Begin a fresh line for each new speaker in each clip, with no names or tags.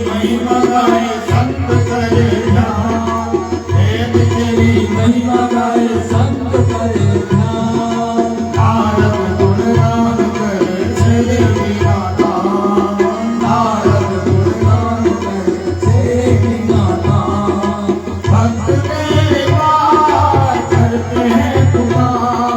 महिमा गाए संत करे ध्यान, वेद तेरी महिमा गाए संत करे ध्यान। नारद गुणगान करे तेरे बिना नाम, नारद गुणगान करे तेरे बिना नाम। भक्त तेरे पार करते हैं पुकार,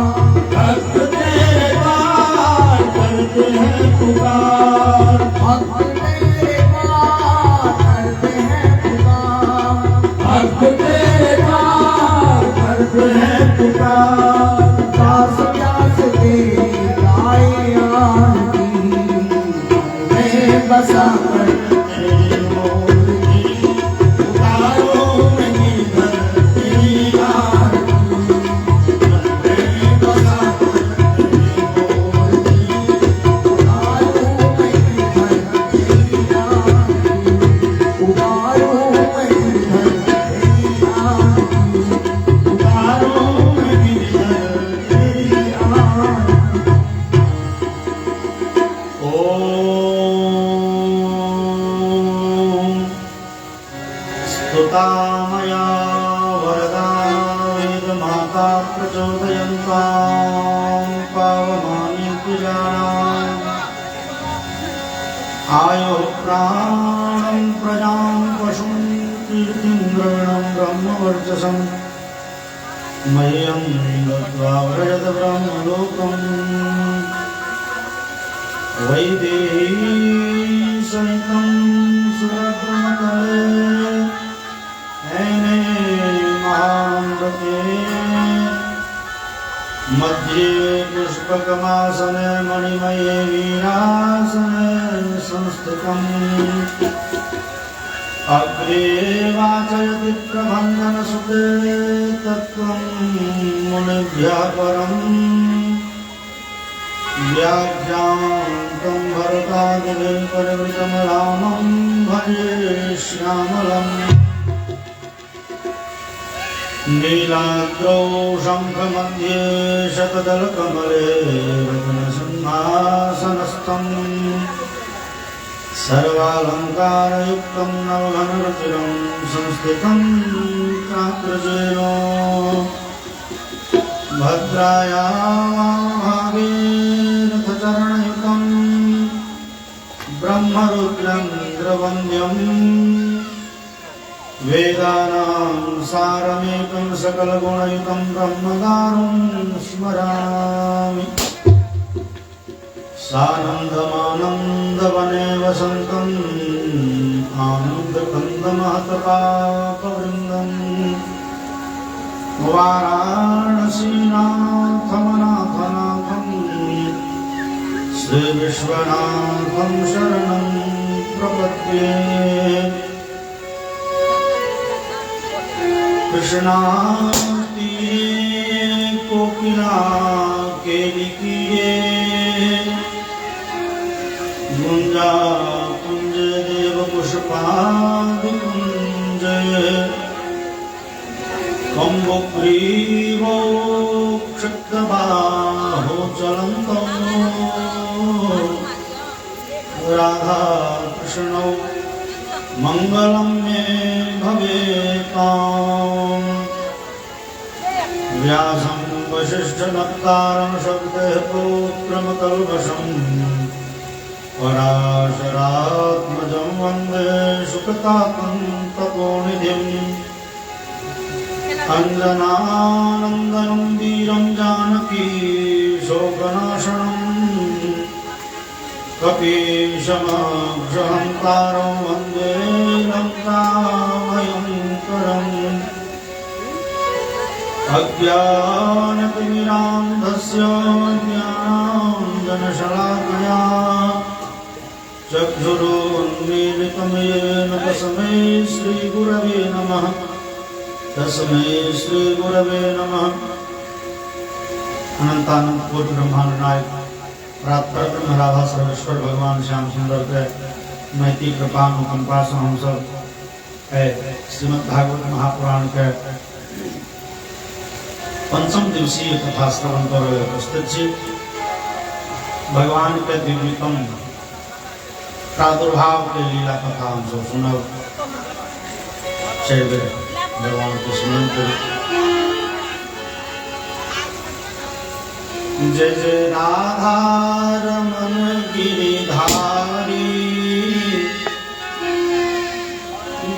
भक्त तेरे पार करते हैं पुकार, भक्त तेरे पार करते हैं पुकार, भक्त तेरे पार करते हैं पुकार। दास व्यास तेरी गाए आरती, मैं बसा कर तेरी मूर्ति, उतारो नहीं घर तेरी आरती, मैं बसा कर तेरी मूर्ति, उतारो नहीं घर तेरी आरती, उतारो नहीं घर तेरी आरती, उतारो नहीं घर तेरी आरती। ओम स्तुता मया वरदा वेदमाता प्रचोदयन्तां पावमानीति जानामि। आयो प्राणं प्रजां पशुं कीर्तिं द्रविणं ब्रह्मवर्चसं, मह्यं गत्वा व्रजत ब्रह्मलोकम्। वैदेही सहितं सुरब्रह्मतले, नैने महामृते, मध्ये पुष्पकमासने मणिमये वीरासने संस्थितम्। अग्रे वाचयति प्रबन्धनसुते तत्त्वं मुनिभ्यः परम्। व्याख्यान्तं भरतादिभिः परिवृतं रामं भजे श्यामलम्। नीलाद्रौ शङ्खमध्ये शतदलकमले रत्नसिंहासनस्थम्, सर्वालङ्कारयुक्तं नवघनरुचिरं संस्थितं चात्रजेन। भद्रायां रथचरणयुतं ब्रह्मरुद्रेन्द्रवन्द्यम्, वेदानां सारमेकं सकलगुणयुतं ब्रह्मगारुं स्मरामि। सानन्दमानन्दवने वसन्तम् आनन्दकन्दमहतपापवृन्दम्, वाराणसीनाथमनाथनाथं श्रीविश्वनाथं शरणं प्रपद्ये। कृष्णातीरे कोकिला केलिकीये, गुञ्जा कुञ्जे देवपुष्पादिकुञ्जे, कम्बुग्रीवो क्षिप्तबाहो चलन्तौ, राधाकृष्णौ मङ्गलं मे भवेताम्। व्यासं वसिष्ठनप्तारं शब्दः पौत्रमकल्मषम्, पराशरात्मजं वन्दे सुखतातं तपोनिधिम्। अञ्जनानन्दनं वीरं जानकी शोकनाशनम्, कपीशमक्षहन्तारं वन्दे लङ्काभयङ्करम्। अज्ञानतिमिरान्धस्य ज्ञानाञ्जनशलाकया, चक्षुरुन्मीलितं येन तस्मै श्रीगुरवे नमः, तस्मै श्रीगुरवे नमः। अनंतानंद कोटि ब्रह्मांड नायक प्राप्त राधा सर्वेश्वर भगवान श्याम सुंदर के मैत्री कृपा अनुकंपा से हम सब श्रीमद् भागवत महापुराण के पंचम दिवसीय कथा श्रवण पर उपस्थित छी। भगवान के दिव्यतम प्रादुर्भाव के लीला कथा हम सब सुनब चल भगवान के स्मरण करी। जय जय राधा रमन गिरिधारी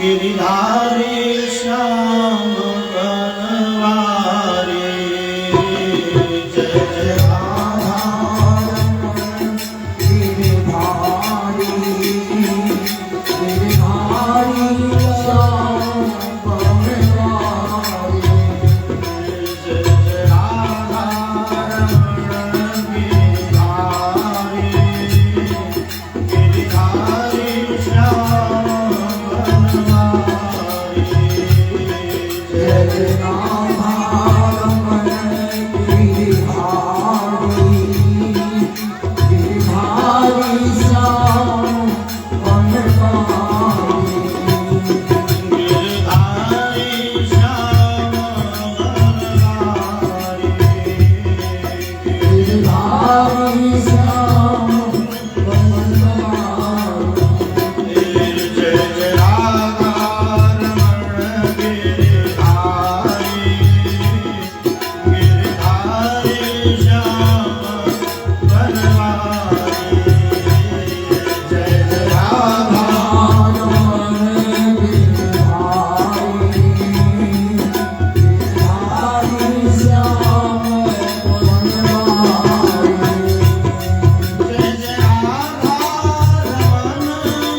गिरिधारी श्याम बनवारी। जय जय राधा रमन गिरिधारी गिरिधारी श्याम बनवारी। जय जय राधा रमन गिरिधारी गिरिधारी श्याम बनवारी। जय जय राधा रमन गिरिधारी गिरिधारी श्याम बनवारी। गिरिधारी श्याम बनवारी। गिरिधारी श्याम बनवारी। जय जय राधा रमन गिरिधारी गिरिधारी श्याम बनवारी। जय जय राधा रमन गिरिधारी गिरिधारी श्याम बनवारी। जय जय राधा रमन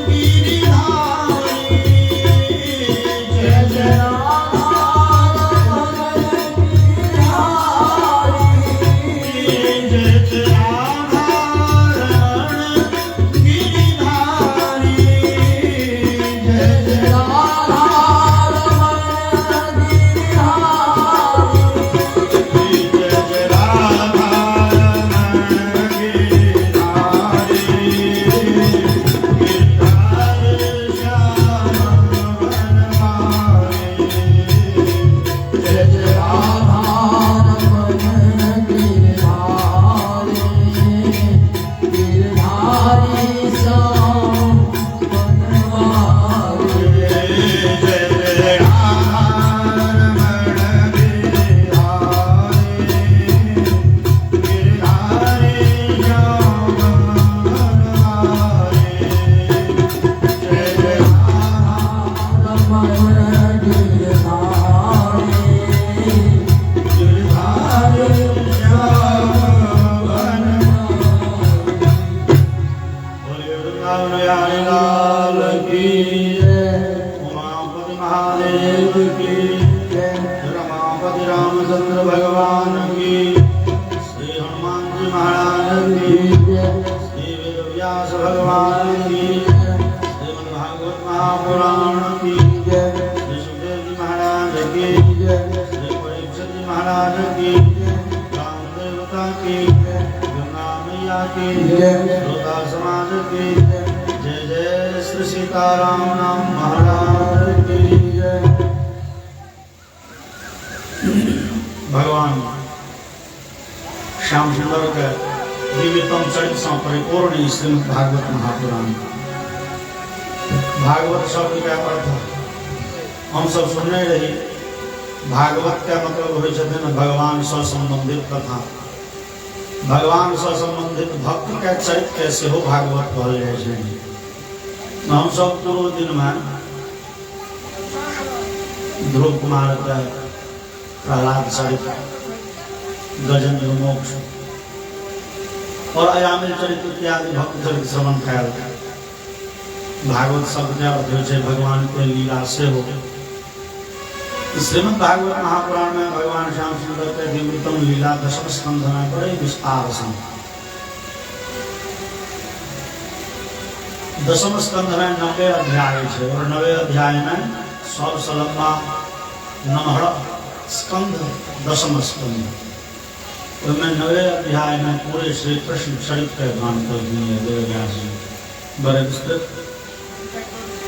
गिरिधारी जय जय राधा रमन गिरिधारी। जय जय राधा रमन गिरिधारी जय जय राधा रमन गिरिधारी। जय जय राधा रमन गिरिधारी गिरिधारी श्याम बनवारी। जय जय राधा रमन गिरिधारी गिरिधारी श्याम बनवारी। जय जय राधा रमन गिरिधारी गिरिधारी श्याम बनवारी। जय जय राधा रमन गिरिधारी गिरिधारी श्याम बनवारी। बोलिए वृंदावन बिहारी लाल की जय। उमापति महादेव की जय। रमापति रामचंद्र भगवान की। श्री हनुमान जी महाराज की जय। श्री वेदव्यास भगवान की जय। श्रीमद्भागवत महापुराण की जय। श्री सुखदेव जी महाराज की जय। श्री परीक्षित जी महाराज की जय। राम देवता की जय। गंगा मैया की जय। श्रोता समाज की जय। जय जय श्री सीताराम नाम महाराज की जय। भगवान श्याम सुंदर के दिव्यतम चरित्र से परिपूर्ण ई श्रीमद् भागवत महापुराण। भागवत शब्द का अर्थ हम सब सुनने रही। भागवत का मतलब हो भगवान से संबंधित कथा। भगवान से संबंधित भक्त के चरित्र कैसे हो भागवत कहल जाए छै। हम सब पूर्व दिन में ध्रुव कुमार के प्रहलाद चरित्र गजेंद्र मोक्ष और अयामिल चरित्र इत्यादि भक्त चरित्र श्रवण कयल। भागवत शब्द के अर्थ हो भगवान के लीला से हो। श्रीमद् भागवत महापुराण में भगवान श्याम सुंदर के दिव्यतम लीला दशम स्कंध में बड़े विस्तार से। दशम स्कंध में 90 अध्याय है और 90 अध्याय में सबसे लंबा नमहर स्कंध दशम स्कंध। उसमें 90 अध्याय में पूरे श्री कृष्ण चरित्र का गान कर दिए वेदव्यास जी बड़े विस्तृत।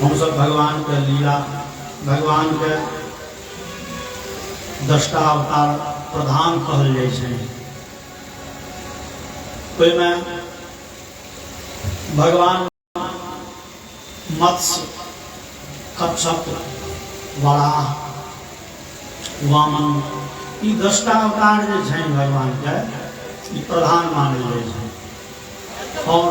हम सब भगवान के लीला भगवान के दशटा अवतार प्रधान कहल जाए छै। कोई में भगवान मत्स्य, कच्छप, वराह, वामन, ई 10टा अवतार जे छनि भगवान के ई प्रधान मानल जाइ छै। और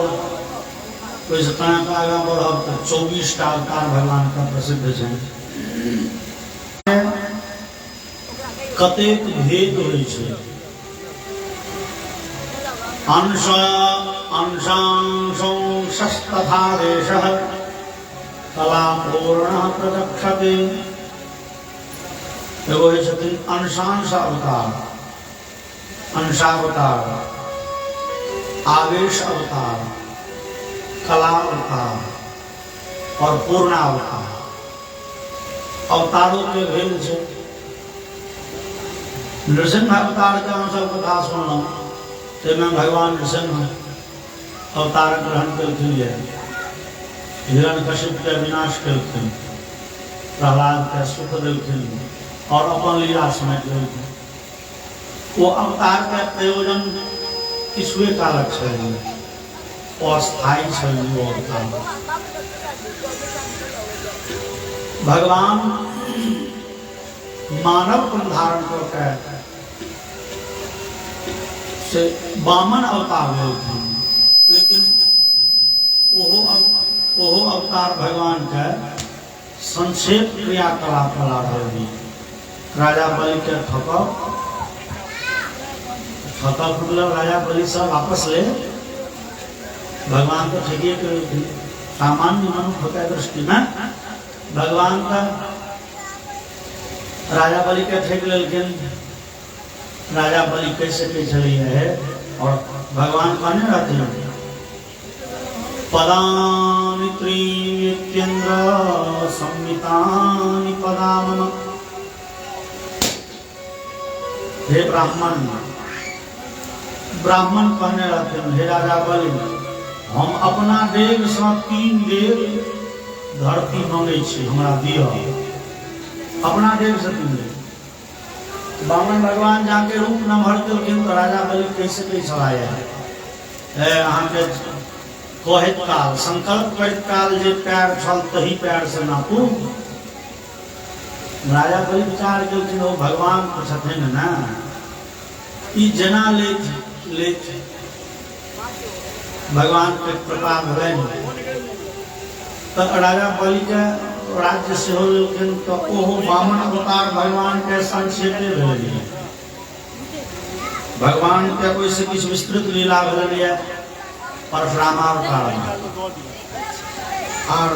ओहिसँ कनेक आगाँ बढ़ब तऽ 24टा अवतार भगवान के प्रसिद्ध छनि। कतेक भेद होइ छै। अंश अंशांशो शस्तथा देशः कला पूर्ण प्रदक्षते। एगो होइ छथिन अंशांश अवतार, अंशावतार, आवेश अवतार, कला अवतार और पूर्णावतार। अवतारों के भेद छै। नृसिंह अवतार के हम सब कथा सुनलहुँ, ताहिमे भगवान नृसिंह अवतार ग्रहण केलखिन, हिरण्यकशिप के विनाश केलखिन, प्रहलाद के सुख देलखिन और अपन लीला समेट लेलखिन। वो अवतार के प्रयोजन किछुए कालक छल, अस्थायी छल वो अवतार। भगवान मानव को धारण करके से वामन अवतार लेलखिन, लेकिन ओहो अवतार भगवान के संक्षेप क्रियाकलाप ला रही। राजा बलि के ठकब मतलब राजा बलि सब वापस ले भगवान को ठगिए के सामान्य मनुष्य के दृष्टि में भगवान का राजा बलि के ठग लेकिन राजा बलि कैसे के चली है। और भगवान कहने रहते हैं पदानि त्रिमित्येन्द्र संहितानि पदामम। हे ब्राह्मण, ब्राह्मण कहने रहते हैं हे राजा बलि, हम अपना देव से 3 देव धरती मांगे छी, हमरा दिया। अपना देव से 3 देव। बामन भगवान जाके रूप नमहर केलखिन तो राजा बलि कैसे चलाया है। अहाँ के कहैत काल, संकल्प करैत काल जे पैर छल तही पैर से नापू। राजा बलि विचार केलखिन ओ भगवान तो छथिन ना, ई जेना लेत भगवान के कृपा भेलनि तो राजा बलि के राज्य से हो लेकिन तो ओहो वामन अवतार भगवान के संक्षेपे भेलै। भगवान के कोई से किछु विस्तृत लीला भेलै परशुरामावतार में, और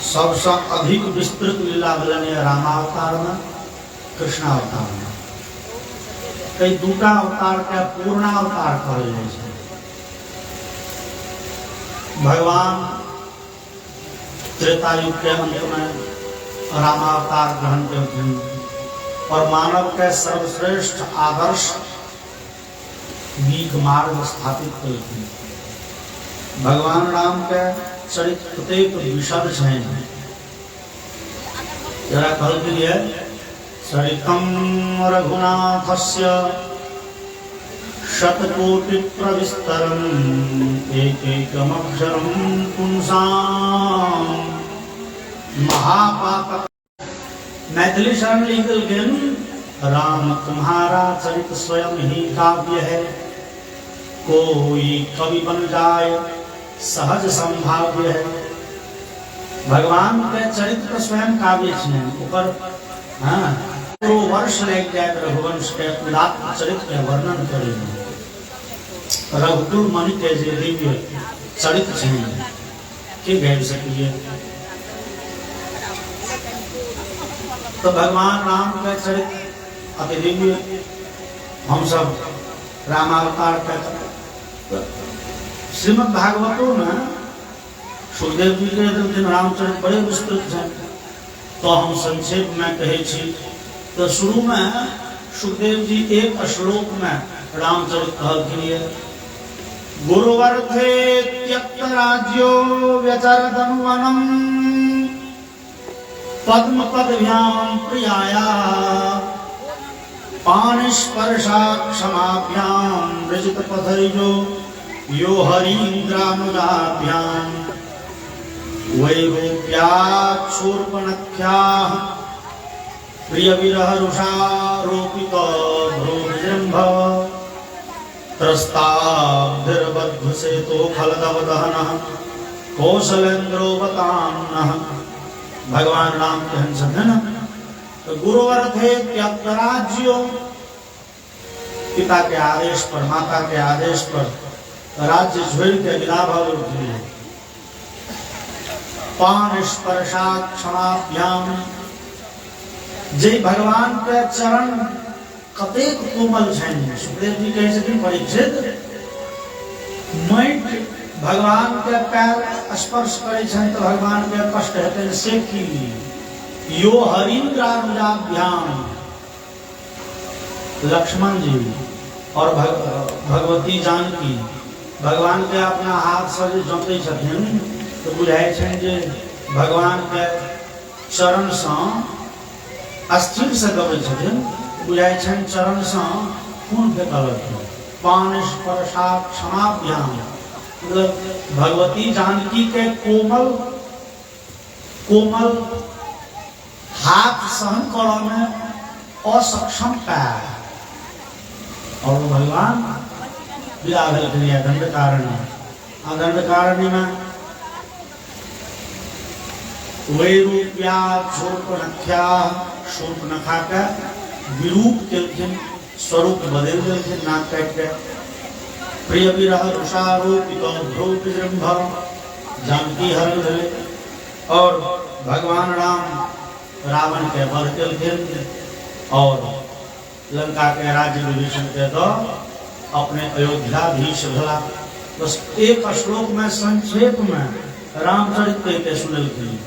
सबसे अधिक विस्तृत लीला भेलै रामावतार में, कृष्णावतार में। कई 2टा अवतार के पूर्णावतार कहल जाइ छै। भगवान त्रेता युग के अंत में रामावतार ग्रहण केलखिन और मानव के सर्वश्रेष्ठ आदर्श नीक मार्ग स्थापित केलखिन। भगवान राम के चरित्र प्रत्येक विशद छनि। जरा कहल गेल है चरितम रघुनाथस्य शतकोटि प्रविस्तरम एकैकमक्षरम पुंसाम महापाप। मैथिली शरण लिख गेल राम तुम्हारा चरित स्वयं ही काव्य है, कोई कवि बन जाए सहज संभाव्य है। भगवान के चरित्र स्वयं काव्य छे, ऊपर हाँ वर्ष लग जाए रघुवंश के उदात्त चरित्र के वर्णन करे। रघुकुल मणि के जे दिव्य चरित्र छे के गाबि सकिए। तो भगवान राम के चरित्र अति दिव्य। हम सब रामावतार के श्रीमद् भागवतों में सुखदेव जी के रामचरित्र बड़े विस्तृत हैं, तो हम संक्षेप में कहे छी। तो शुरू में सुखदेव जी एक श्लोक में रामचरित्र कहलखिन गुरुवर्थे त्यक्त राज्यो व्यचरदनु वनम पद्म पदभ्याम प्रियाया पाणिस्पर्शा क्षमाभ्याम रजित पथरिजो यो हरीन्द्रानुजाभ्याम वैरूप्याक्षूर्पणख्याः प्रियविरहरुषारोपितो भ्रूविजृम्भ त्रस्ताब्धिर्बद्धसेतो फलदवदहनः कौशलेन्द्रोवतान्नः। भगवान राम के हंस है ना, तो गुरुवर थे त्यागराज्यो, पिता के आदेश पर, माता के आदेश पर राज्य झोल के विदा भाव उठिए। पान स्पर्शात क्षमाभ्याम, जय भगवान के चरण कतेक कोमल छन। सुखदेव जी कहे छथिन परीक्षित, मैट भगवान के पैर स्पर्श करे छन तो भगवान के कष्ट हेतै से की। यो हरीन्द्राभ्याम, लक्ष्मण जी और भगवती जानकी भगवान के अपना हाथ से जोते छथिन तो बुझाय छन जे भगवान के चरण से अस्थिर से गबै छथिन, बुझाय छन चरण से खून फेकलक। पान स्पर्शात क्षमाभ्याम, मतलब भगवती जानकी के कोमल कोमल हाथ सहन करो में असक्षम पैर, और भगवान विदा भेलखिन दंडकारण्य। आ दंडकारण्य में वैरूप्याक्षूर्पणख्याः, शूर्पणखा के विरूप केलखिन, स्वरूप बदल देलखिन नाक काट के। प्रियविरहरुषारोपितो भ्रूविजृम्भ, जानकी हरण भेलै। और भगवान राम रावण के वध केलखिन और लंका के राज्य विभीषण के दो अपने अयोध्याधीश भेला। बस एक श्लोक में संक्षेप में रामचरित के सुनलखिन।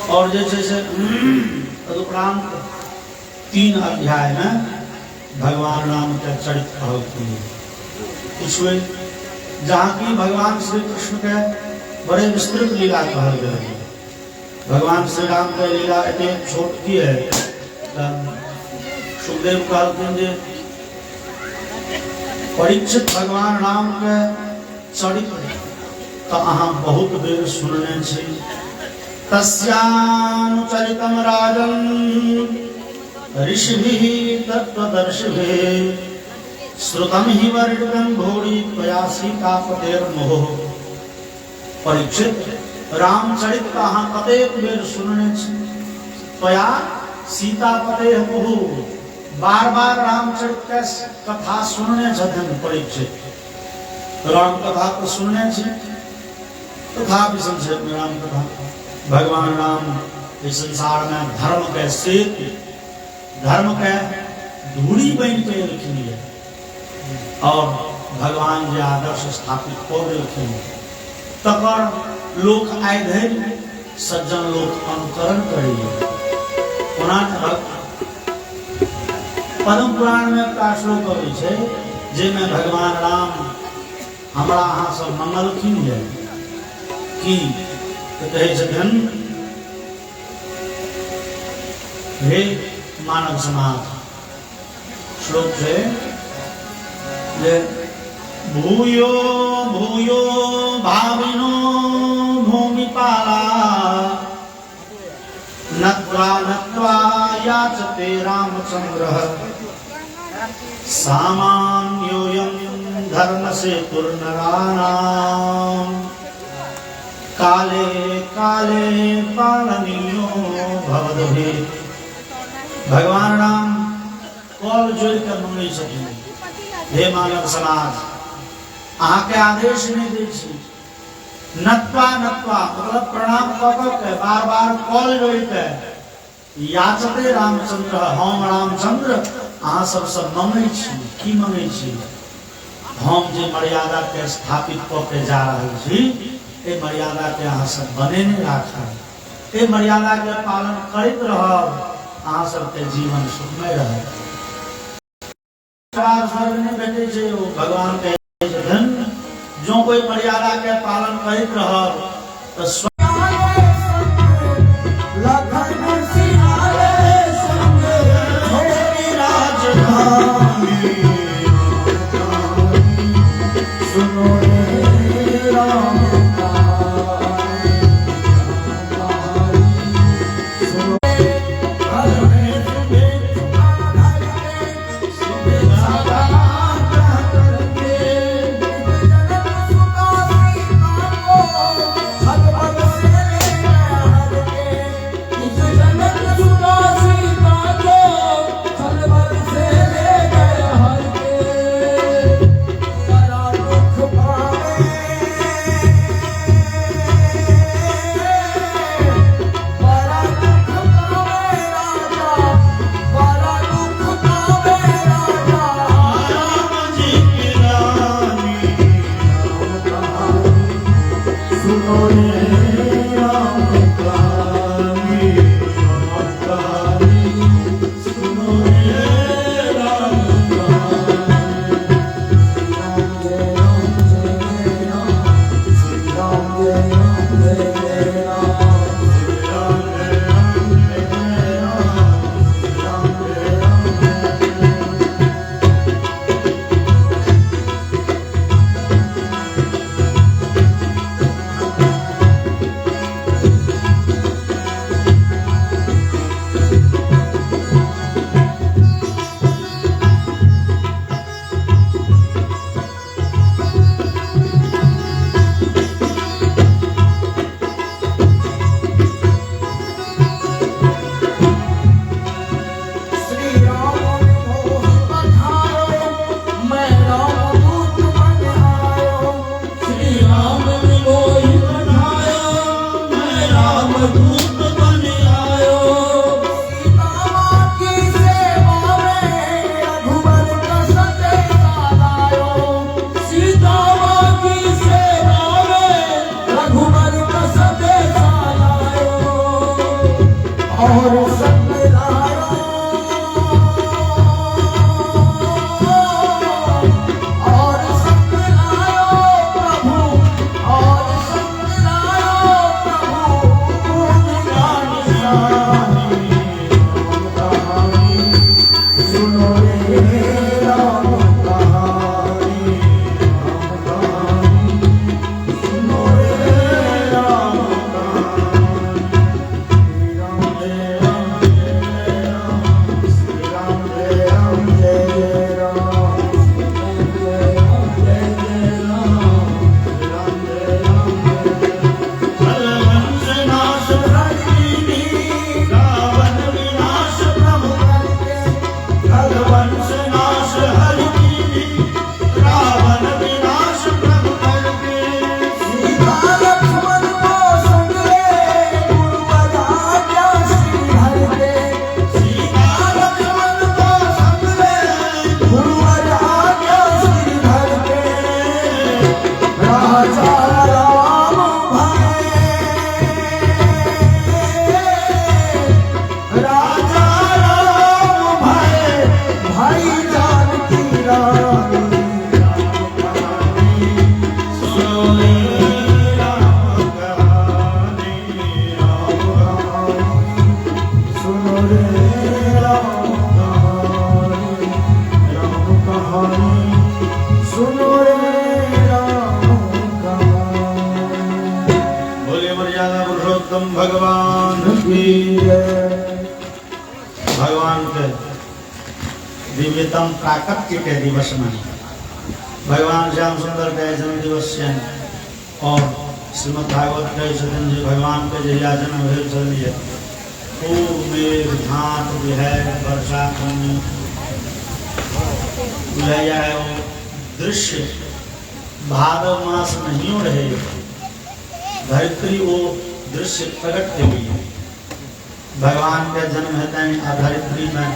और जैसे तदुपरांत 3 अध्याय में भगवान राम के चरित्र कहलखिन। इसमें जहाँ की भगवान श्री कृष्ण के बड़े विस्तृत लीला कहल गए। भगवान श्री राम के लीला इतने छोटी है। सुखदेव कहलखिन जे परीक्षित भगवान राम के चरित्र तो अहाँ बहुत बेर सुनने छी। तस्यानुचरितम राजन ऋषिभिः तत्त्वदर्शिभिः श्रुतम हि वर्णितं भूरि त्वया सीतापतेर्मोह। परीक्षित रामचरित्र अहाँ कतेक बेर सुनने छी। त्वया सीतापतेः मोह, बार बार रामचरित्र के कथा सुनने छथिन परीक्षित। राम कथा तो सुनने छी, तथापि संक्षेप में राम कथा। भगवान राम इस संसार में धर्म के सेतु, धर्म के धूरी बन के लिखी है और भगवान जे आदर्श स्थापित कर देलखिन तकर लोक आइ धरि सज्जन लोक अनुकरण करिए। पद्म पुराण में एकटा श्लोक अबै छै जेमे भगवान राम हमरा अहाँ सब मंगलखिन है कि कहे छथिन, हे मानव समाज, श्लोक है जे भूयो भूयो भाविनो भूमिपाला नत्वा नत्वा याचते रामचंद्रः सामान्योऽयं धर्मसेतुर्नराणां काले काले पालनीयो भवदुहे। भगवान राम कॉल जोड़ कर मंगै छथिन, हे मानव समाज, अहाँ के आदेश नहीं दै छी। नत्वा नत्वा मतलब प्रणाम कऽ के बार बार कॉल जोड़ के याचते रामचंद्र, हम रामचंद्र अहाँ सबसे मंगै छी। की मंगै छी? हम जे मर्यादा के स्थापित कऽ के जा रहल छी, ए मर्यादा के अहाँ सब बनेने राखब, ए मर्यादा के पालन करैत रहब, अहाँ सबके जीवन सुखमय रहत। स्वर्ग में बैठे छे ओ भगवान के धन, जो कोई मर्यादा के पालन करैत रहब तो सुनो भगवान की भगवान के दिव्यतम प्राकट्य के दिवस में भगवान श्याम सुंदर के जन्म दिवस से और श्रीमद् भागवत के जी भगवान के जहिया जन्म भेल चलिए खूब मेघ घाट है वर्षा है दृश्य भादव मास नहीं रहे धरित्री वो दृश्य प्रकट के लिए भगवान के जन्म है धरित्री में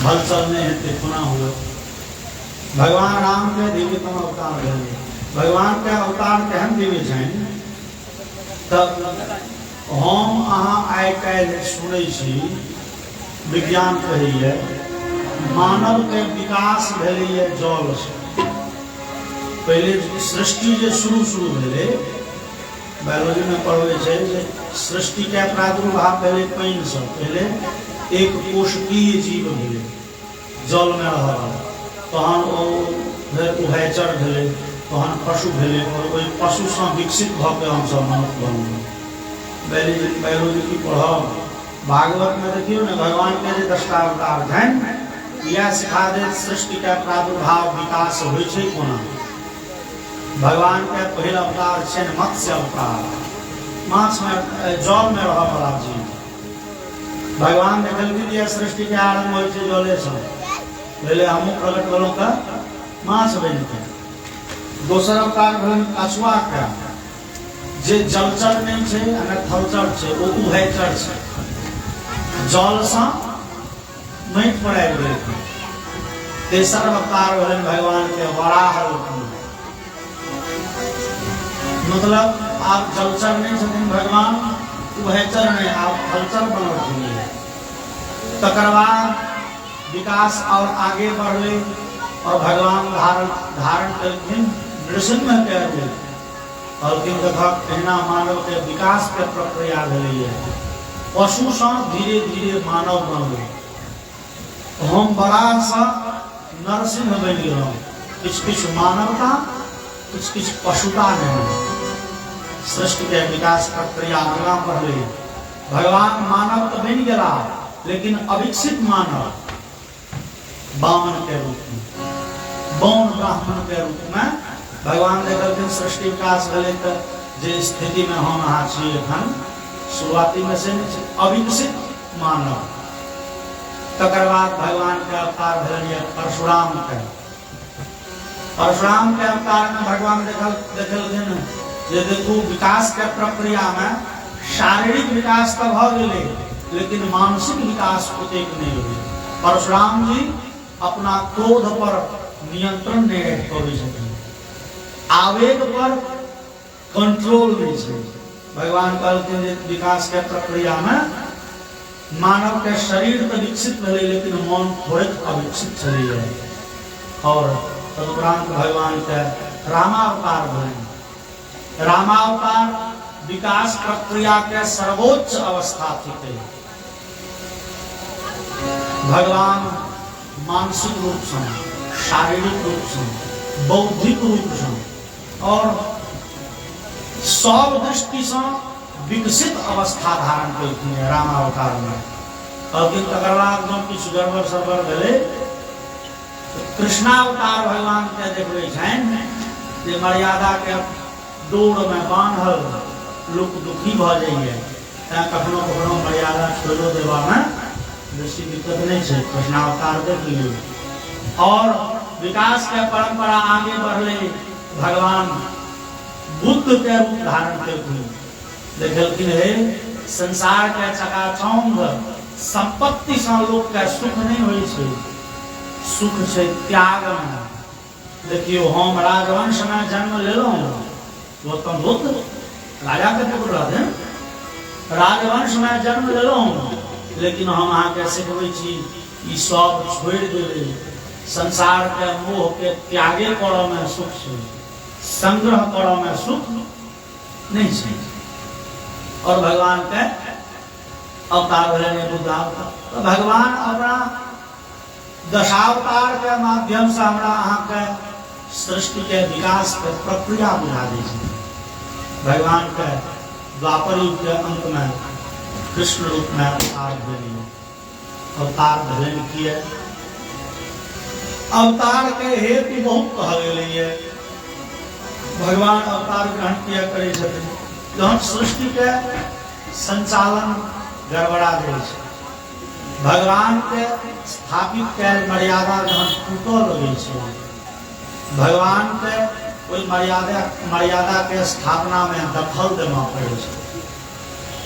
हलचल में तिथुना हुआ भगवान राम के दिव्यतम अवतार है भगवान के अवतार केहन दिव्य हैं तब हम अहाँ आइ काल्हि सुनै छी विज्ञान कहैए मानव के विकास भेलैए जल से पहले सृष्टि जो शुरू भेले बायोलॉजी में पढ़े छे सृष्टि के प्रादुर्भाव पहले पानी से पहले एक कोशकीय जीव भेले जल में रहल तहन उभयचर भेले तहन पशु भेले और ओहि पशु से विकसित भ के हम सब मनुष्य बनलहुँ बायोलॉजी की पढ़ब भागवत में देखियो ने भगवान के जे 10टा अवतार छनि यह सिखा दे सृष्टि के प्रादुर्भाव विकास होइ छै कोना भगवान के पहला अवतार छे मत्स्य अवतार माछ में जल में रह वाला जीव भगवान देखलखिन जे सृष्टि के आरंभ होइ छै जले से पहले हमहु प्रकट भेलहुँ तऽ माछ बनि के दोसर अवतार भेलनि कछुआ के जे जलचर नहीं छे अगर थलचर छे ओ उभयचर छे जल से माटि पर आबि गेलखिन तेसर अवतार भेलनि भगवान के वराह रूप में मतलब आप जलचर नहीं छथिन भगवान, वह चर नहीं, आप हलचल बनल छथिन। तकर बाद विकास और आगे बढ़ले और भगवान धारण करथिन नृसिंह के रूप। और कहना मानव के विकास के प्रक्रिया भेलै है। पशु से धीरे धीरे मानव बनल। हम बड़ा सा नरसिंह बन गए, किछ मानवता किछ पशुता नहीं। सृष्टि के विकास प्रक्रिया आगा बढ़ले। भगवान मानव तो बन गया, लेकिन अविकसित मानव बामन के रूप में, बौन ब्राह्मण के रूप में भगवान देखल सृष्टि विकास भेले। तो जे स्थिति में हम अहाँ छी एखन शुरुआती में से अविकसित मानव। तकर बाद भगवान के अवतार भेल परशुराम के। परशुराम के अवतार में भगवान देखल जे देखू विकास के प्रक्रिया में शारीरिक विकास तो भ गेलै, लेकिन मानसिक विकास ओतेक नहीं हुई। परशुराम जी अपना क्रोध पर नियंत्रण नहीं रख पाबै छथिन, आवेग पर कंट्रोल नहीं छै। भगवान कहलखिन जे विकास के प्रक्रिया में मानव के शरीर तो विकसित भेलै, लेकिन मन थोड़े अविकसित छलै। और तदुपरांत भगवान के रामावतार भेल। रामावतार विकास प्रक्रिया के सर्वोच्च अवस्था थी। भगवान मानसिक रूप से, शारीरिक रूप से, बौद्धिक रूप से और सब दृष्टि से विकसित अवस्था धारण करथिन रामावतार में। और तकर बाद जब किछु गड़बड़ सड़बड़ भेलै तो कृष्णावतार भगवान के देखबै छनि जे मर्यादा के डोर में बांधल लोक दुखी भ जाइए। कखनो कखनो मर्यादा छोड़ो देवा में बेसी दिक्कत नहीं है। कृष्णावतार देख लियो। और विकास के परंपरा आगे बढ़ले। भगवान बुद्ध के रूप धारण करथिन। देखलखिन हे संसार के चकाचौंध संपत्ति से लोक के सुख नहीं होई छै, सुख छै त्याग में। देखियो हम राजवंश में जन्म लेलौं, गौतम बुद्ध राजा के पुत्र रहथिन, राजवंश में जन्म लेलौं, लेकिन हम अहाँ के सिखबै छी ई सब छोड़ देबै। संसार के मोह के त्यागे करऽ में सुख छै, संग्रह करऽ में सुख नहीं छै। और भगवान के अवतार भेलै बुद्धावतार। तो भगवान अपना दशावतार के माध्यम से हमरा अहाँ के सृष्टि के विकास के प्रक्रिया बुझा दै छै। भगवान के द्वापर युग के अंत में कृष्ण रूप में अवतार भेलै। अवतार भेलै किए? अवतार के हेतु बहुत कहल गेलै। भगवान अवतार ग्रहण किया करे छथिन जहन सृष्टि के संचालन गड़बड़ा जाइ छै। भगवान के स्थापित कैल मर्यादा जहन टूटऽ लगै छै, भगवान के कोई मर्यादा के स्थापना में दखल देना पड़े छै।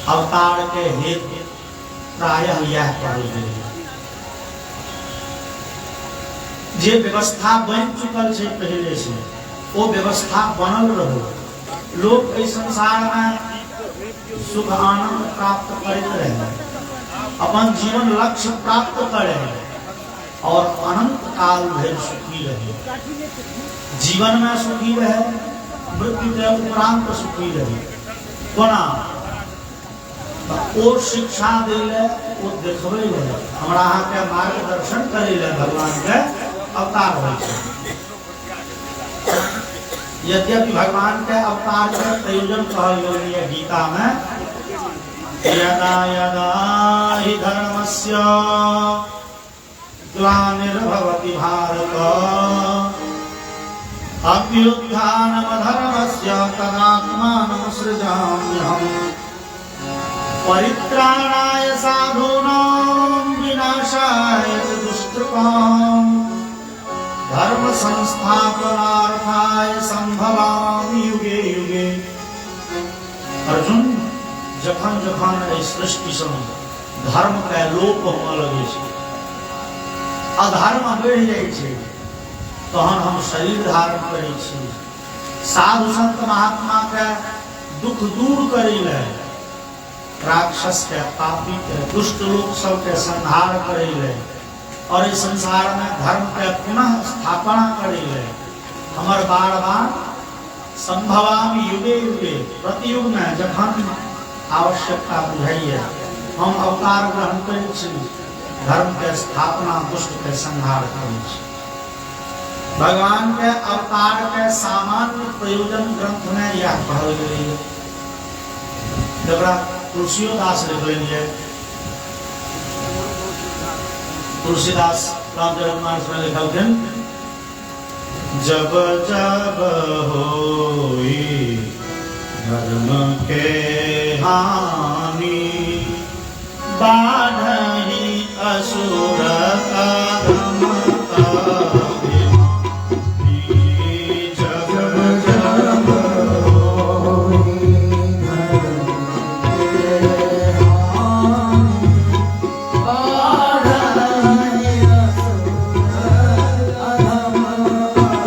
अवतार के हेतु प्रायः यह कहल गेल। जे व्यवस्था बन चुकल छै पहले से, वो व्यवस्था बनल रहो। लोग इस संसार में सुख आनंद प्राप्त करते रहे, अपन जीवन लक्ष्य प्राप्त करे और अनंत काल भर सुखी रहे। जीवन में सुखी रहे, मृत्यु के उपरांत सुखी रहे। कोना और शिक्षा दिले, वो देखबे ले, हमरा अहाँ के मार्गदर्शन करे ले भगवान के अवतार होइ छै। यद्यपि भगवान के अवतार के प्रयोजन कहल गेल है गीता में, यदा यदा हि धर्मस्य ग्लानिर्भवति भारत अभ्युत्थानमधर्मस्य तदात्मानं सृजाम्यहम् परित्राणाय साधूनां विनाशाय च दुष्कृताम् धर्म संस्थापनार्थाय संभवामि युगे युगे। अर्जुन, जखन जखन एहि सृष्टि से धर्म के लोप होने लगे छै, अधर्म बढ़ि जाइ छै, तहन हम शरीर धारण करै छी, साधु संत महात्मा के दुख दूर करेले, राक्षस के, पापी के, दुष्ट लोग सबके संहार करेले और इस संसार में धर्म के पुनः स्थापना करेले। हमर बार बार संभवामि युगे युगे, प्रतियुग में जखन आवश्यकता बुझाइए हम अवतार ग्रहण करै छी, धर्म के स्थापना, दुष्ट के संहार करै छी। भगवान के अवतार के सामान्य प्रयोजन ग्रंथ में यह कहल गेल है, जकरा तुलसीदास लिखलिए। तुलसीदास रामचरितमानस में लिखलखिन, जब जब होई धर्म के हानि, बाढ़हि असुर अधम अभिमानी। जब जब होई धर्म के हानि, बाढ़हि असुर अधम अभिमानी।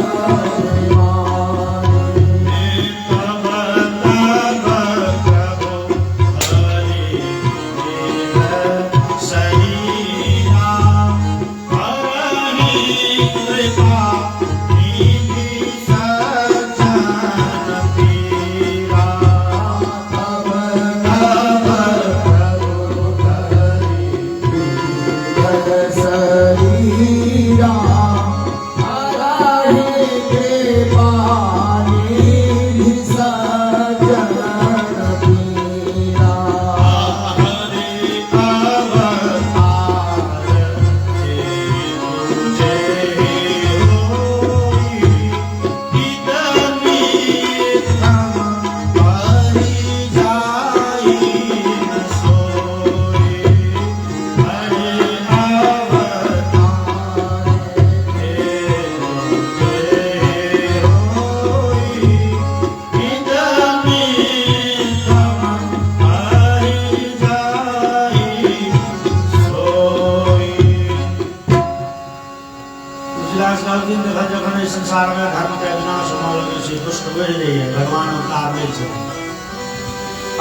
संसार में धर्म के विनाश होने से दुष्ट बढ़ रही है, भगवान अवतार नहीं सकते।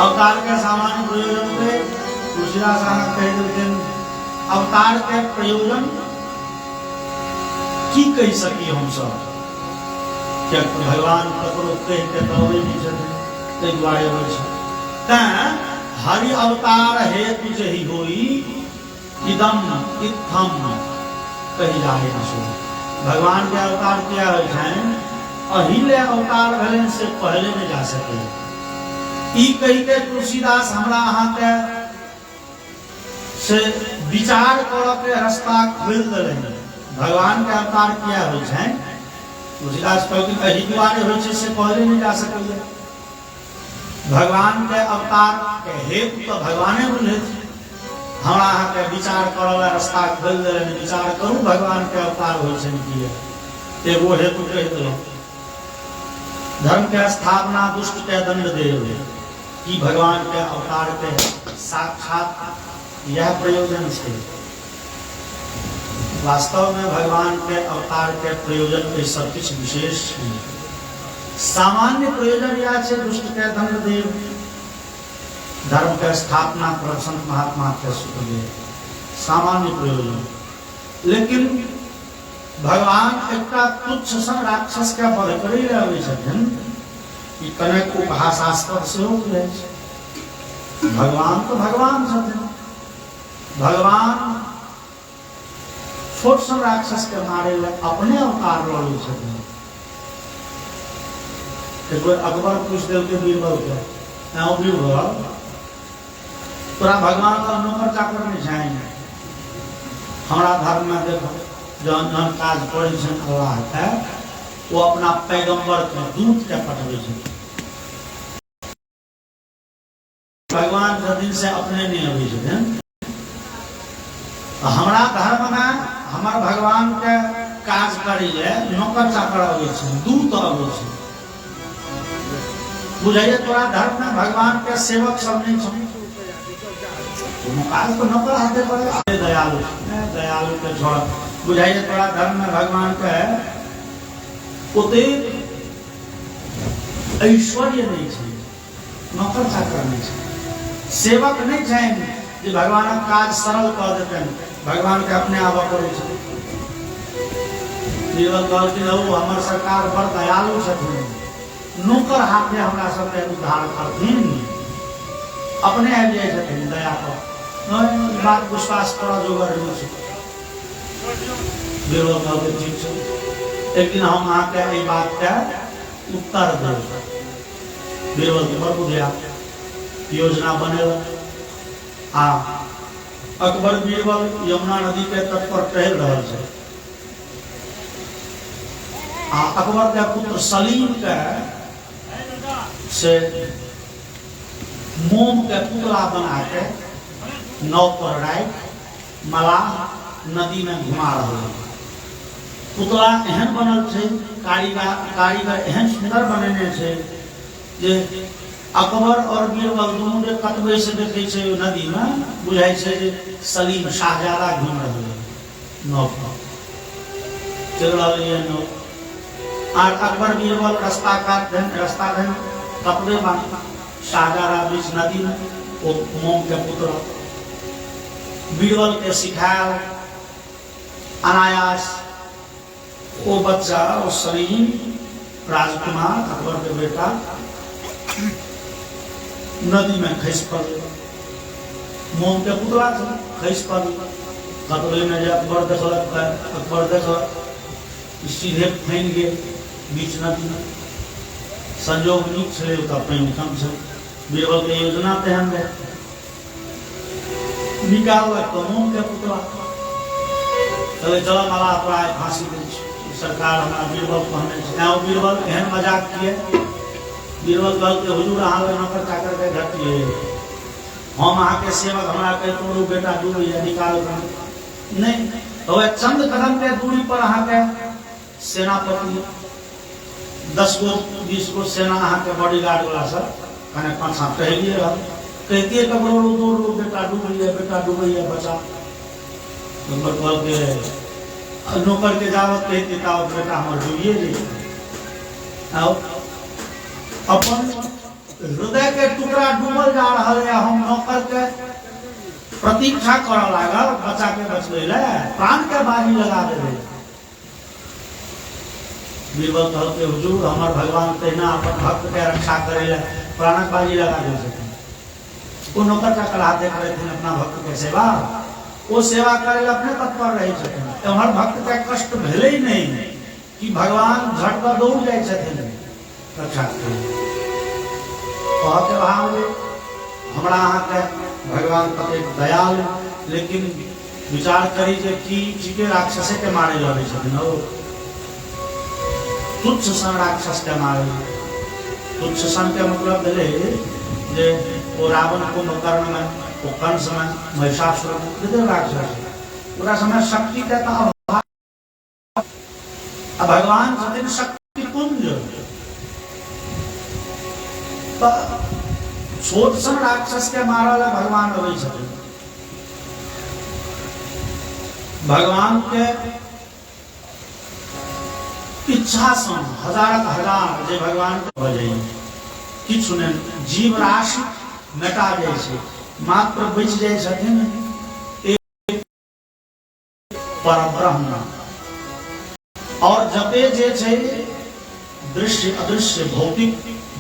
अवतार के सामान्य प्रयोजन पे तुलसीदास कह देते हैं, अवतार के प्रयोजन की कह सकी हम सब, क्या भगवान ककरो कह के कहबे नहीं छथिन, ताहि दुआरे होइ छै। तें हरि अवतार हेतु जहि होई, इदम इत्थम कही जाए न सो। भगवान के अवतार क्या हो जाए, अहिले अवतार भेलन से पहले नहीं जा सके। ई कही के तुलसीदास हमरा अहाँ के से विचार कर के रास्ता खोल देलनि। भगवान के अवतार क्या हो जाए, तुलसीदास कहलखिन एहि दुआरे होइ छै से पहले नहीं जा सके। भगवान के अवतार के हेतु तो भगवाने बोले, हमरा अहाँ के विचार करल रास्ता खोल देलनि। विचार करू भगवान के अवतार होइ छनि कि एगो हेतु कहि देलहुँ, धर्म के स्थापना, दुष्ट के दंड देव, कि भगवान के अवतार के साक्षात यह प्रयोजन है। वास्तव में भगवान के अवतार के प्रयोजन के सब कुछ विशेष है। सामान्य प्रयोजन यह है दुष्ट के दंड देव, धर्म के स्थापना, संत महात्मा के सुख देव, सामान्य प्रयोजन। लेकिन भगवान एक तुच्छ सन राक्षस के वध करै ले आबै छथिन, ई कनेक उपहासास्पद सेहो रहै छै। भगवान तो भगवान छथिन, भगवान छोट सन राक्षस के मारे ले अपने अवतार लऽ लै छथिन। एक बेर अकबर पूछ देलकै बीरबल के, ऐं बीरबल तोरा भगवान का नौकर चाकर नहीं छनि, हमरा धर्म में देखो जहन जहन काज करै छनि अल्लाह के, वो अपना पैगंबर के दूत के पठबै छथिन। भगवान जदिन से अपने नहीं अबै छथिन। हमरा धर्म में हमर भगवान के काज करै ले नौकर चाकर अबै छनि, दूत अबै छनि। बुझाइए तोरा धर्म में भगवान के सेवक सब नहीं छनि, काज तो नौकर हाथे पड़े। दयालु दयालु के छोड़, बुझाइए तोरा धर्म में भगवान के ओते ऐश्वर्य नहीं है, नौकर चाकर नहीं है, सेवक नहीं है कि भगवान काज सरल कर देते हैं, भगवान के अपने आप करे हमार सरकार बड़ दयालु छथिन, नौकर हाथे हमरा सबके उद्धार करथिन, अपने आबि जाय छथिन दया पर। बात विश्वास करा जोगर नहीं छै। बीरबल कहलकै ठीक छै, एक दिन हम अहाँके एहि बात के उत्तर देब। बीरबल के बड़ बुझिया योजना बनेलक आ अकबर बीरबल यमुना नदी के तट पर टहल रहल छै आ अकबर के पुत्र सलीम के से मोम के पुतला बना के नाव पर राखि मलाह नदी में घुमा रहा है। पुतला एहन बनल छै, कारीगर एहन सुंदर बनेने छै जे अकबर और बीरबल दोनों के कतबे से देखे छै नदी में बुझाई छै जे सलीम शाहजादा घूम रहे हैं नाव पर चल रहा है नाव। और अकबर बीरबल रास्ता धन कतबे बन शाहजादा बीच नदी में वो मोम के पुतला बीरबल के सिखाया अनायास वो बच्चा वो सलीम राजकुमार अकबर के बेटा नदी में खस पड़, मोम के पुतला खस पड़ कतबे में जब अकबर देखल सीधे फाइन गए बीच नदी में। संजोग नीक छे पानी कम छे, बीरबल के योजना तेहन रहे निकाल मोम के पुतला चले चल मला प्राय फांसी दे सरकार हमारा बीरबल कहने बीरबल एहन मजाक किए। बीरबल कहल के हुजूर अहाँ नौकर चाकर के घटिए, हम अहाँ के सेवक हमरा के तोड़ू बेटा डूब या निकाल नहीं तो चंद कदम के दूरी पर अहाँ के सेनापति 10 गो 20 गो सेना अहाँ के बॉडीगार्ड वाला सब कने पाछा टहलिए रहल कहतिए ककरो दूर बेटा डूबैया बचा। नंबर कहल के नौकर के जावत कहते तावत बेटा हमर डूबिए जे अपन हृदय के टुकड़ा डूबल जा रहा है। हम नौकर के प्रतीक्षा कर लागल बच्चा के बचबे ले प्राण के बाजी लगा देबे। बीरबल कहल के हुजूर हमर भगवान तेना अपन भक्त के रक्षा करे ले प्राणक बाजी लगा दे छथिन। वो नौकर चाकर हाथे करे थे अपना भक्त के सेवा, वो सेवा करे ले अपने तत्पर रहे छथिन। हमर भक्त के कष्ट भेले ही नहीं कि भगवान झट पर दौड़ जाए छथिन रक्षा करे। कहते हमरा अहाँ के भगवान कते दयालु, लेकिन विचार करी जे की के राक्षस के मारे लगे छथिन। तुच्छ सन राक्षस के मारे, तुच्छ सन के मतलब भेले जे वो रावण कुंभकर्ण में वो कंस में महिषासुर में राक्षस पूरा समय शक्ति का अभाव। भगवान छथिन शक्ति पुंज, छोट सन राक्षस के मारल भगवान अबै छथिन। भगवान के इच्छा सन हजार जे भगवान के बजै किछु ने जीव राशि मेटा जाय छै, मात्र बच जाय छथिन एक परब्रह्म। और जते जे छै दृश्य अदृश्य भौतिक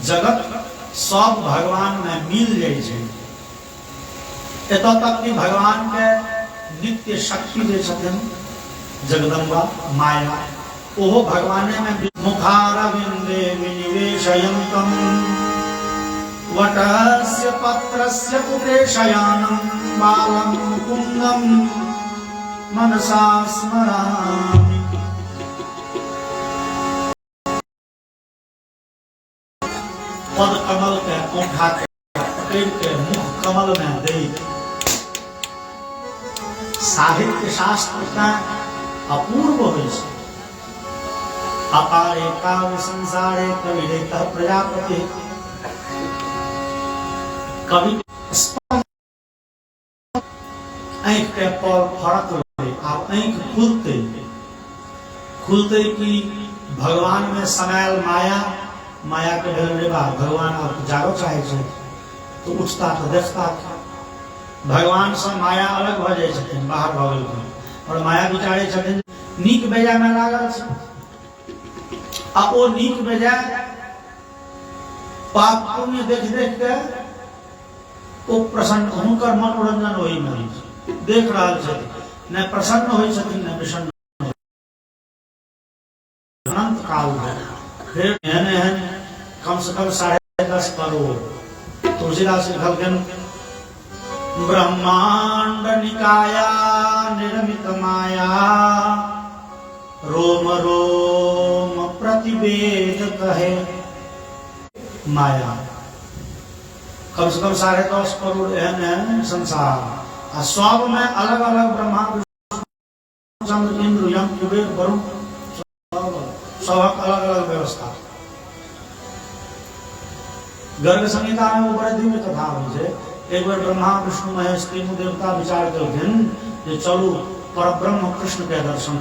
जगत सब भगवान में मिल जाय छै। एतऽ तक कि भगवान के नित्य शक्ति जे छथिन जगदम्बा माया ओहो भगवाने में मुखारविंदे विनिवेशयन्तम वटस्य पत्रस्य उपदेशयानं बालं मुकुन्दं मनसा स्मरामि। पद कमल के उठा के मुख कमल में दे। साहित्य शास्त्र का अपूर्व होय छै। अपारे काव्य संसारे कविरेतः प्रजापति। कवि आँख के पर फड़क लगे, आप आँख खुलते कि भगवान में समायल माया माया के भेल बात भगवान आप जागो चाहे छे तो उठता तो देखता भगवान से माया अलग भ जाय छथिन बाहर भ गेलखिन और माया विचारे छथिन नीक बेजा में लागल छै आ ओ नीक बेजा पाप पुण्य देख देख के ओ प्रसन्न हुनकर मनोरंजन ओहि में होइ छै देख रहल छथिन न प्रसन्न होइ छथिन न विषन्न अनंत काल में फिर एहन एहन कम से कम 10.5 करोड़ तुलसीदास लिखलखिन ब्रह्मांड निकाया निर्मित माया रोम रोम प्रतिवेद कहे माया कम से कम 10.5 करोड़ एहन एहन संसार आ सब में अलग अलग ब्रह्मा चंद्र इंद्र यम कुबेर वरुण सबक अलग अलग व्यवस्था गर्ग संहिता में वो बड़े दिव्य कथा होइ छै एक बार ब्रह्मा विष्णु महेश तीनों देवता विचार केलखिन जे चलू परब्रह्म कृष्ण के दर्शन